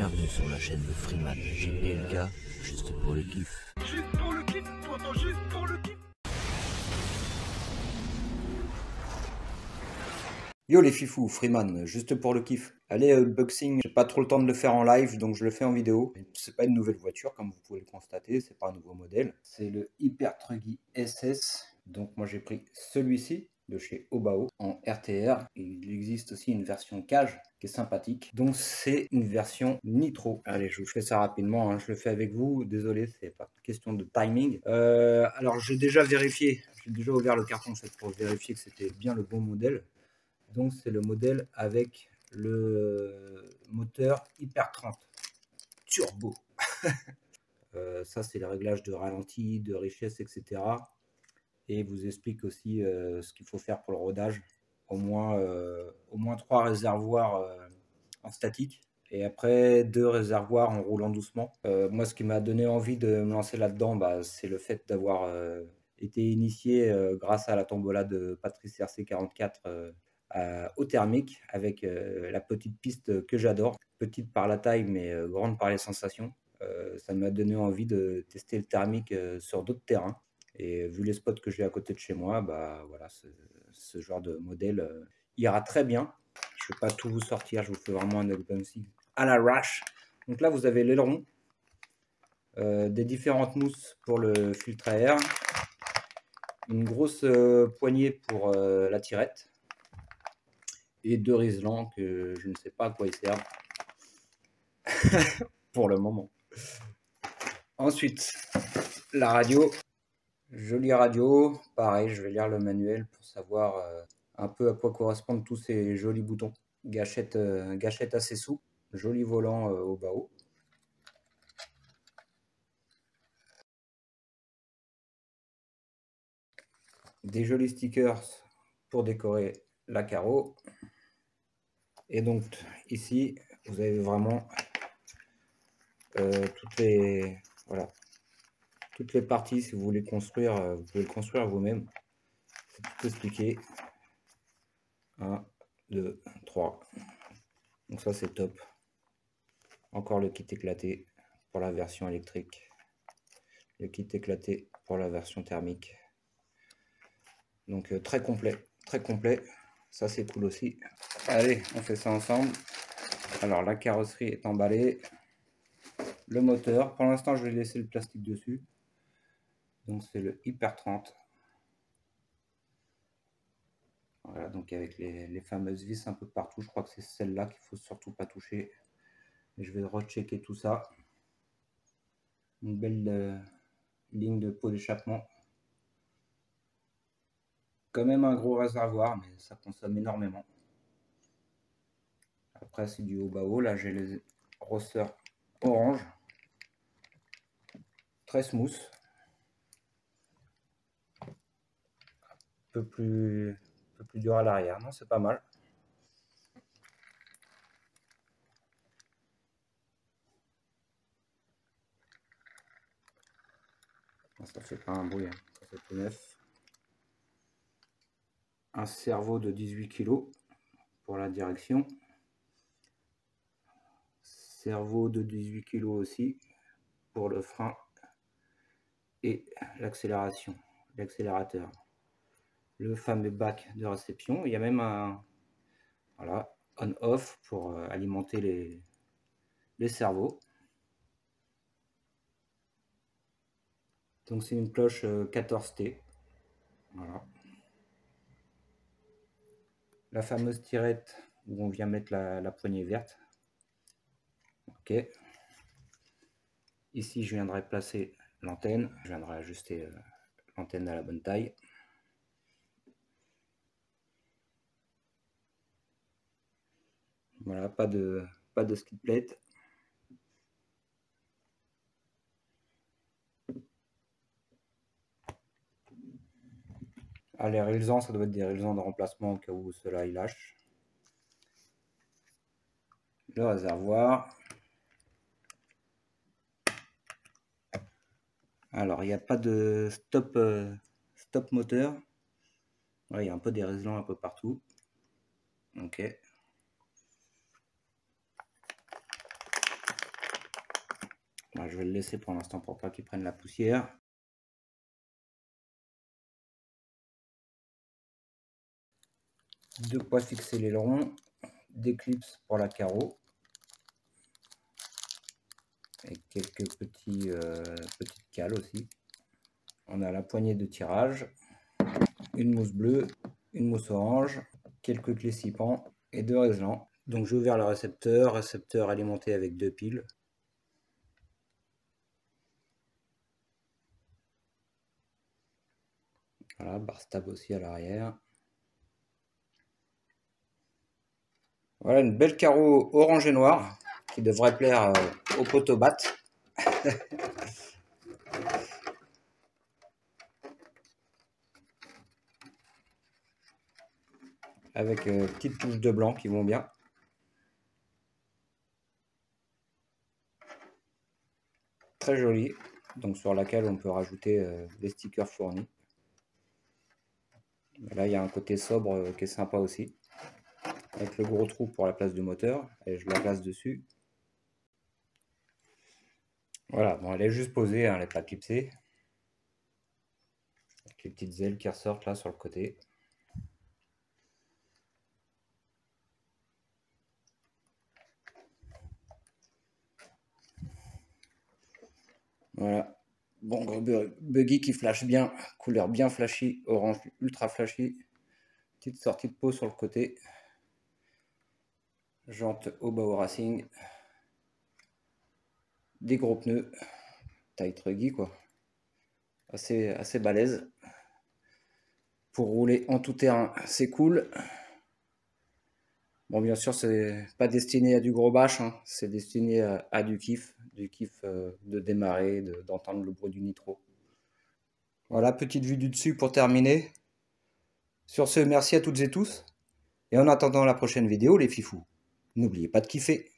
Bienvenue sur la chaîne de Freeman, JPLK, juste pour le kiff. Juste pour le kiff, pourtant juste pour le kiff. Yo les fifous, Freeman, juste pour le kiff. Allez, unboxing, j'ai pas trop le temps de le faire en live, donc je le fais en vidéo. C'est pas une nouvelle voiture, comme vous pouvez le constater, c'est pas un nouveau modèle. C'est le Hypertruggy SS, donc moi j'ai pris celui-ci de chez Obao en RTR. Il existe aussi une version cage qui est sympathique, donc c'est une version nitro. Allez, je vous fais ça rapidement, hein. Je le fais avec vous, désolé, c'est pas question de timing. Alors j'ai déjà vérifié, j'ai déjà ouvert le carton pour vérifier que c'était bien le bon modèle. Donc c'est le modèle avec le moteur Hyper 30 turbo. Ça c'est le réglage de ralenti, de richesse, etc. Et il vous explique aussi ce qu'il faut faire pour le rodage. Au moins 3 réservoirs en statique. Et après 2 réservoirs en roulant doucement. Moi ce qui m'a donné envie de me lancer là-dedans, c'est le fait d'avoir été initié grâce à la tombola de Patrice RC44 au thermique avec la petite piste que j'adore, petite par la taille mais grande par les sensations. Ça m'a donné envie de tester le thermique sur d'autres terrains, et vu les spots que j'ai à côté de chez moi, voilà, ce genre de modèle ira très bien. Je ne vais pas tout vous sortir, je vous fais vraiment un unboxing à l'arrache. Donc là vous avez l'aileron, des différentes mousses pour le filtre à air, une grosse poignée pour la tirette, et 2 riselants que je ne sais pas à quoi ils servent pour le moment. Ensuite, la radio, jolie radio, pareil, je vais lire le manuel pour savoir un peu à quoi correspondent tous ces jolis boutons. Gâchette assez souple, joli volant au bas-haut. Des jolis stickers pour décorer la carreau. Et donc ici, vous avez vraiment toutes les parties. Si vous voulez construire, vous pouvez le construire vous-même. C'est tout expliqué. 1, 2, 3. Donc ça c'est top. Encore le kit éclaté pour la version électrique. Le kit éclaté pour la version thermique. Donc très complet, très complet. Ça c'est cool aussi. Allez, on fait ça ensemble. Alors la carrosserie est emballée. Le moteur, pour l'instant je vais laisser le plastique dessus. Donc c'est le Hyper 30. Voilà, donc avec les fameuses vis un peu partout. Je crois que c'est celle-là qu'il faut surtout pas toucher. Et je vais rechecker tout ça. Une belle ligne de pot d'échappement. Quand même un gros réservoir, mais ça consomme énormément. Après c'est du haut bas haut. Là j'ai les rosseurs orange. Très smooth. Un peu plus dur à l'arrière. Non, c'est pas mal. Ça fait pas un bruit, hein. Ça fait tout neuf. Un cerveau de 18 kg pour la direction. Cerveau de 18 kg aussi pour le frein et l'accélération, l'accélérateur. Le fameux bac de réception. Il y a même un on-off pour alimenter les cerveaux. Donc c'est une cloche 14T. Voilà. La fameuse tirette où on vient mettre la poignée verte. Ok. Ici je viendrai placer l'antenne. Je viendrai ajuster l'antenne à la bonne taille. Voilà, pas de skid plate. Ah, les résans, ça doit être des résans de remplacement au cas où cela il lâche. Le réservoir. Alors, il n'y a pas de stop moteur. Ouais, il y a un peu des résans un peu partout. Ok. Bon, je vais le laisser pour l'instant pour pas qu'il prenne la poussière. De quoi fixer l'aileron, des clips pour la carreau et quelques petites cales aussi. On a la poignée de tirage, une mousse bleue, une mousse orange, quelques clés scippants et 2 réselants. Donc j'ai ouvert le récepteur alimenté avec 2 piles. Voilà, barre stab aussi à l'arrière. Voilà une belle carreau orange et noir qui devrait plaire au potobat. Avec petites touches de blanc qui vont bien. Très jolie, donc sur laquelle on peut rajouter des stickers fournis. Là il y a un côté sobre qui est sympa aussi, avec le gros trou pour la place du moteur, et je la place dessus. Voilà, bon, elle est juste posée, hein, elle n'est pas clipsée. Avec les petites ailes qui ressortent là sur le côté. Voilà, bon gros buggy qui flash bien, couleur bien flashy, orange ultra flashy. Petite sortie de peau sur le côté. Jante Obao Racing. Des gros pneus, taille truggy quoi. Assez balèze. Pour rouler en tout terrain, c'est cool. Bon, bien sûr, c'est pas destiné à du gros bâche, hein. C'est destiné à du kiff de démarrer, d'entendre le bruit du nitro. Voilà, petite vue du dessus pour terminer. Sur ce, merci à toutes et tous. Et en attendant la prochaine vidéo, les fifous, n'oubliez pas de kiffer.